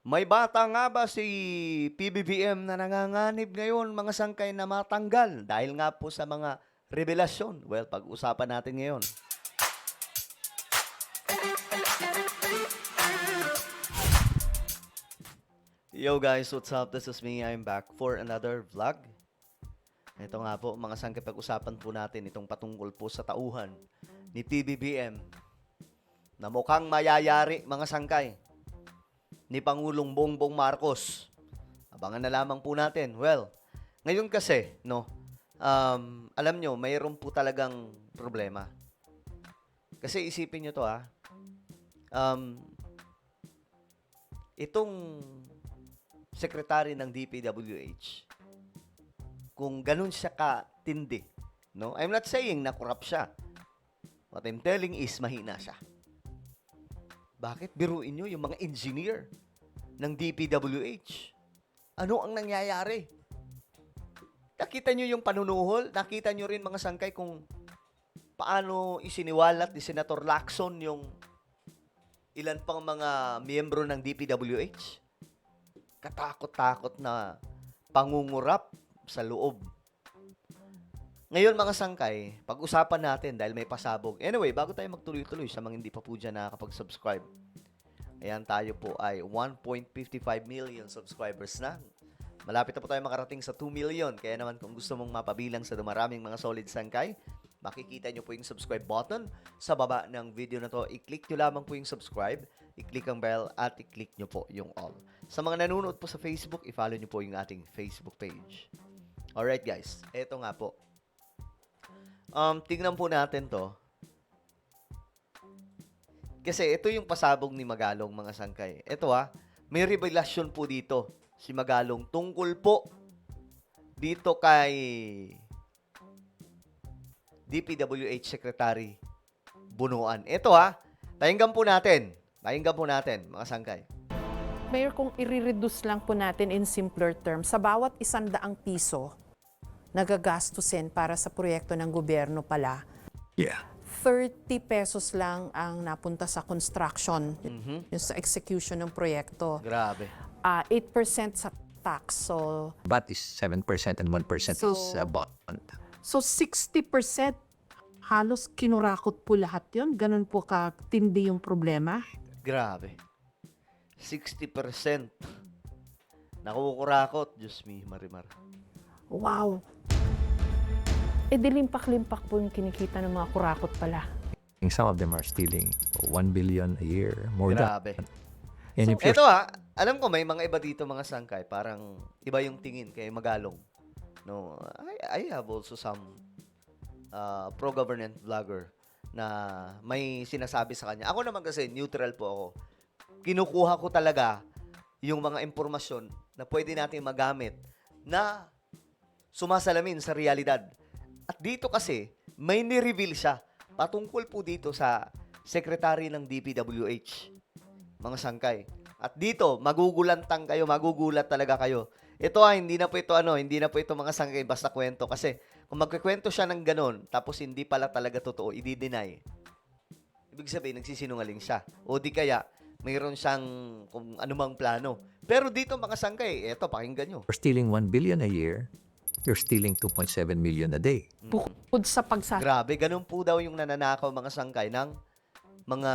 May bata nga ba si PBBM na nanganganib ngayon mga sangkay na matanggal dahil nga po sa mga revelasyon? Well, pag-usapan natin ngayon. Yo guys, what's up? This is me. I'm back for another vlog. Ito nga po, mga sangkay, pag-usapan po natin itong patungkol po sa tauhan ni PBBM na mukhang mayayari, mga sangkay, ni Pangulong Bongbong Marcos. Abangan na lamang po natin. Well, ngayon kasi, no, alam nyo, mayroon po talagang problema. Kasi isipin nyo to, itong secretary ng DPWH, kung ganun siya katindi, no? I'm not saying na corrupt siya. What I'm telling is mahina siya. Bakit? Biruin nyo yung mga engineer ng DPWH. Ano ang nangyayari? Nakita nyo yung panunuhol? Nakita nyo rin, mga sangkay, kung paano isiniwalat ni Senator Lacson yung ilan pang mga miyembro ng DPWH? Katakot-takot na pangungurap sa loob. Ngayon, mga sangkay, pag-usapan natin dahil may pasabog. Anyway, bago tayo magtuloy-tuloy sa mga hindi pa po dyan nakakapag-subscribe, ayan, tayo po ay 1.55 million subscribers na. Malapit na po tayo makarating sa 2 million. Kaya naman, kung gusto mong mapabilang sa dumaraming mga solid sangkay, makikita nyo po yung subscribe button sa baba ng video na to. I-click nyo lamang po yung subscribe, i-click ang bell, at i-click nyo po yung all. Sa mga nanonood po sa Facebook, i-follow nyo po yung ating Facebook page. Alright guys, eto nga po. Tignan po natin to. Kasi ito yung pasabog ni Magalong, mga sangkay. Ito may revelasyon po dito si Magalong tungkol po dito kay DPWH Secretary Bunuan. Ito pakinggan po natin. Pakinggan po natin, mga sangkay. Mayor, kung i-reduce lang po natin in simpler terms, sa bawat 100 piso nagagastusin para sa proyekto ng gobyerno pala, 30 pesos lang ang napunta sa construction, yung sa execution ng proyekto. Grabe. 8% sa tax. So, But is 7% and 1% is bond. So 60% halos kinurakot po lahat yon. Ganun po katindi yung problema. Grabe. 60%. Nakukurakot. Diyos me, Marimar. Wow. dilimpak-limpak po yung kinikita ng mga kurakot pala. Some of them are stealing 1 billion a year, more Grabe. than. And if Ito alam ko may mga iba dito, mga sangkay, parang iba yung tingin kay Magalong. No, I have also some pro-government vlogger na may sinasabi sa kanya. Ako naman kasi neutral po ako. Kinukuha ko talaga yung mga impormasyon na pwede natin magamit na sumasalamin sa realidad. At dito kasi, may ni-reveal siya patungkol po dito sa secretary ng DPWH, mga sangkay. At dito, magugulat talaga kayo. Ito hindi na po ito mga sangkay basta kwento. Kasi kung magkikwento siya ng ganon, tapos hindi pala talaga totoo, i-deny. Ibig sabihin, nagsisinungaling siya. O di kaya, mayroon siyang kung anumang plano. Pero dito, mga sangkay, eto, pakinggan nyo. you're stealing 1 billion a year, you're stealing 2.7 million a day. Bukod sa Grabe, ganun po daw yung nananakaw, mga sangkay, ng mga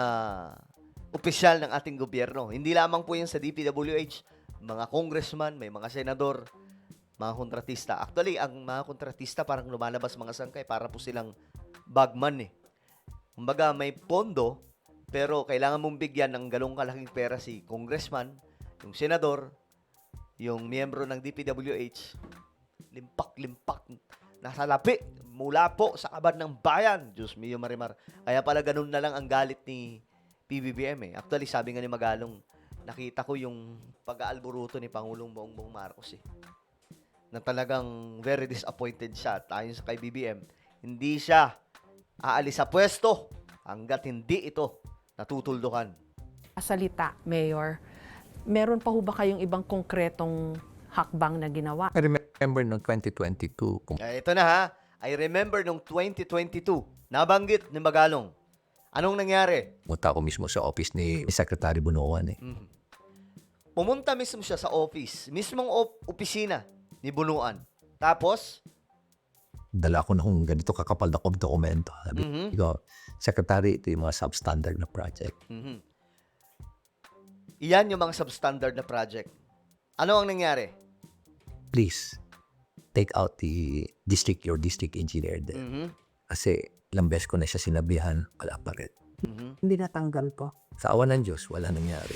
opisyal ng ating gobyerno. Hindi lamang po yan sa DPWH, mga congressman, may mga senador, mga kontratista. Actually, ang mga kontratista parang lumalabas, mga sangkay, para po silang bagman . Kumbaga, may pondo, pero kailangan mong bigyan ng galong kalaking pera si congressman, yung senador, yung miyembro ng DPWH, limpak-limpak, nasa lapi, mula po sa kabad ng bayan. Diyos mio, Marimar. Kaya pala ganun na lang ang galit ni PBBM . Actually, sabi nga ni Magalong, nakita ko yung pag-aalburuto ni Pangulong Bongbong Marcos na talagang very disappointed siya. Tayo sa kay BBM, hindi siya aalis sa pwesto hanggat hindi ito natutuldukan. Salita, Mayor, meron pa ho ba kayong ibang konkretong hakbang na ginawa? I remember noong 2022, Ito na I remember nung 2022, nabanggit ni Magalong. Anong nangyari? pumunta ako mismo sa office ni Secretary Bunuan . Pumunta mismo siya sa office, mismong opisina ni Bunuan. Tapos, Dala ko na kung ganito kakapal na dokumento. Sabi Mhm. ko, Secretary, ito yung mga substandard na project. iyan yung mga substandard na project. Ano ang nangyari? Please, take out your district engineer there. Mhm. Kasi ilang beses ko na siya sinabihan, wala pa rin. Mhm. Hindi natanggal po. Sa awa ng Diyos, wala nangyari.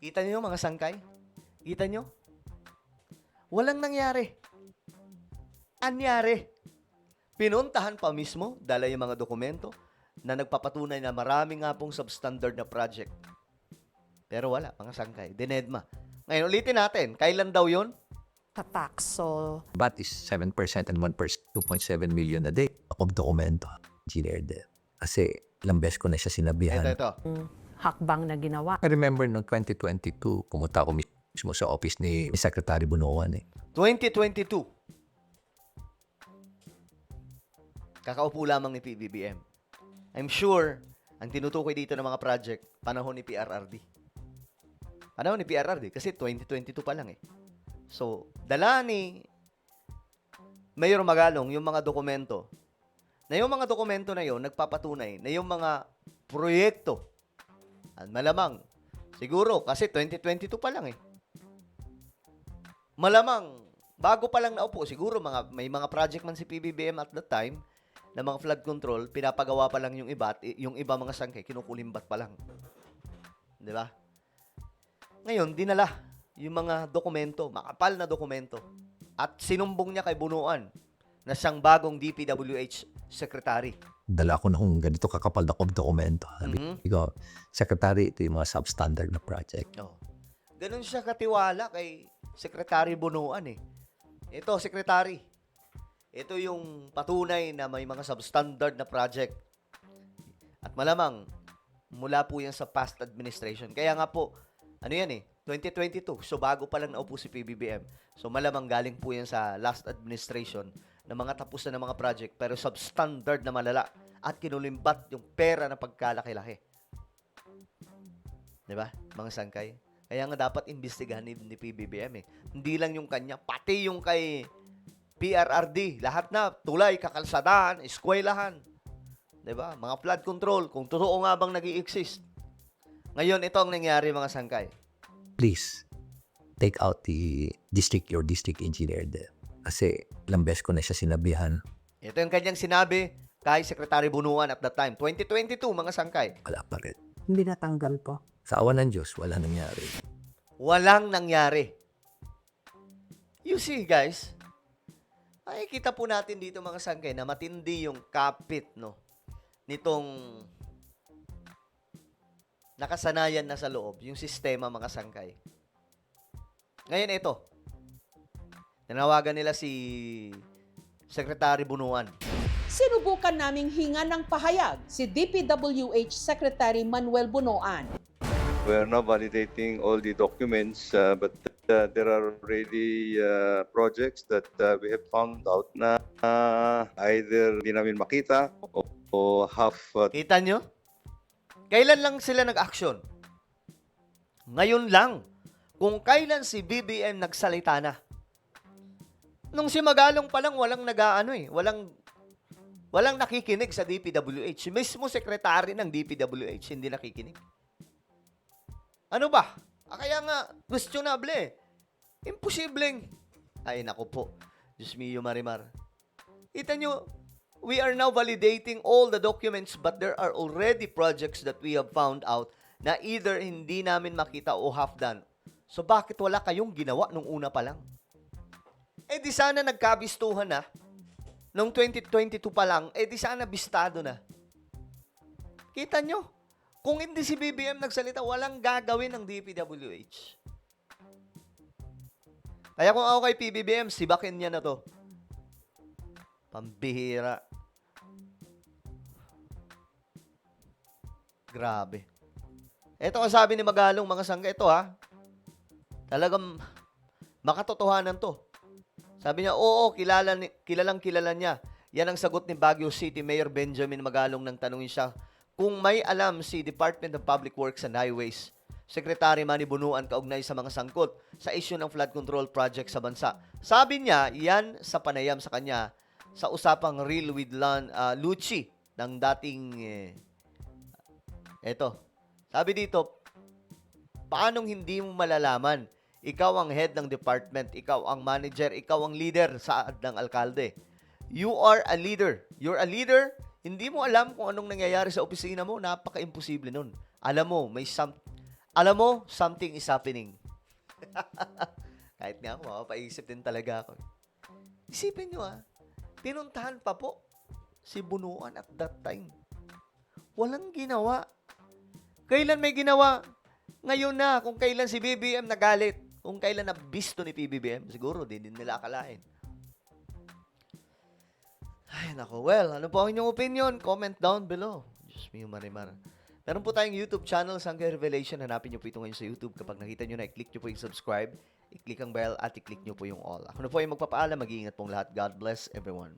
Kita niyo mga sangkay? Kita niyo? Walang nangyari. Anyari. Pinuntahan pa mismo, dala yung mga dokumento na nagpapatunay na marami nga pong substandard na project. Pero wala, mga sangkay. Dinedma. Ngayon, ulitin natin. Kailan daw yun? tax. So, But is 7% and 1%, 2.7 million a day. Of dokumento, engineer there. Kasi ilang beses ko na siya sinabihan. Ito. hakbang na ginawa. I remember noong 2022, pumunta ako mismo sa office ni Secretary Bunuan. 2022. Kakaupo lamang ni PBBM. I'm sure, ang tinutukoy dito ng mga project, panahon ni PRRD. Panahon ni PRRD, kasi 2022 pa lang eh. So, dala ni Mayor Magalong yung mga dokumento, na yung mga dokumento na yon nagpapatunay na yung mga proyekto, at malamang, siguro, kasi 2022 pa lang eh. Malamang, bago pa lang naupo, siguro may mga project man si PBBM at that time, na mga flood control, pinapagawa pa lang yung iba, at yung iba mga sangkay, kinukulimbat pa lang. Di ba? Ngayon, dinala yung mga dokumento, makapal na dokumento, at sinumbong niya kay Bunuan na siyang bagong DPWH Secretary. Dala ko na kung ganito kakapal na dokumento. Sabi Mhm. ko, Secretary, ito yung mga substandard na project. Oh. Ganun siya katiwala kay Secretary Bunuan eh. Ito, Secretary. Ito yung patunay na may mga substandard na project. At malamang, mula po yan sa past administration. Kaya nga po, ano yan eh, 2022. So, bago pa lang naupo si PBBM. So, malamang galing po yan sa last administration na mga tapos na ng mga project pero substandard na malala at kinulimbat yung pera na pagkalaki-laki. Diba, mga sangkay? Kaya nga dapat imbestigahan ni PBBM eh. Hindi lang yung kanya, pati yung kay PRRD, lahat na, tulay, kakalsadaan, eskwelahan, 'di ba? Mga flood control, kung totoo nga bang nag-i-exist. Ngayon, ito ang nangyari mga sangkay. Please, take out your district engineer there. Kasi ilang beses ko na siya sinabihan, Ito yung kanyang sinabi kay Secretary Bunuan at that time, 2022 mga sangkay. wala pa rin. Hindi natanggal po. Sa awa ng Diyos, wala nangyari. Walang nangyari. You see, guys, ay kita po natin dito mga sangkay na matindi yung kapit, no, nitong nakasanayan na sa loob, yung sistema mga sangkay. Ngayon ito, nanawagan nila si Secretary Bunuan. Sinubukan naming hinga ng pahayag si DPWH Secretary Manuel Bunuan. We are now validating all the documents, but there are already projects that we have found out na either di namin makita o half Kita nyo? Kailan lang sila nag-action? Ngayon lang. Kung kailan si BBM nagsalita na. Nung si Magalong pa lang walang walang nakikinig sa DPWH. Mismo sekretary ng DPWH hindi nakikinig. Ano ba? Kaya nga, questionable eh. Imposibleng. Ay, naku po. Diyos mio, Marimar. Kita nyo, we are now validating all the documents but there are already projects that we have found out na either hindi namin makita o half done. So, bakit wala kayong ginawa nung una pa lang? Eh, di sana nagkabistuhan na. Nung 2022 pa lang, eh, di sana bistado na. Kita nyo? Kung hindi si BBM nagsalita, walang gagawin ng DPWH. Kaya kung ako kay PBBM, sibakin niya na to. Pambihira. Grabe. Ito ang sabi ni Magalong, mga sangga. Ito ha. Talagang makatotohanan to. Sabi niya, oo, kilalang kilala niya. Yan ang sagot ni Baguio City Mayor Benjamin Magalong nang tanungin siya kung may alam si Department of Public Works and Highways Secretary Manny Bunuan kaugnay sa mga sangkot sa issue ng flood control project sa bansa. Sabi niya, yan sa panayam sa kanya sa usapang Real with Lucci ng dating eto. Sabi dito, paanong hindi mo malalaman? Ikaw ang head ng department, ikaw ang manager, ikaw ang leader sa ng alkalde. You are a leader. You're a leader, hindi mo alam kung anong nangyayari sa opisina mo, napaka-imposible nun. Alam mo, something is happening. Kahit nga ako, mapapaisip din talaga ako. Isipin nyo pinuntahan pa po si Bunuan at that time. Walang ginawa. Kailan may ginawa? Ngayon na, kung kailan si BBM nagalit, kung kailan nabisto ni PBBM, siguro din nila akalain. Ay, nako. Well, ano po ang inyong opinion? Comment down below. Diyos mio, marimar. Meron po tayong YouTube channel, Sangkay Revelation. Hanapin nyo po ito ngayon sa YouTube. Kapag nakita nyo na, i-click nyo po yung subscribe, i-click ang bell, at i-click nyo po yung all. Ako na po yung magpapaalam. Mag-iingat pong lahat. God bless everyone.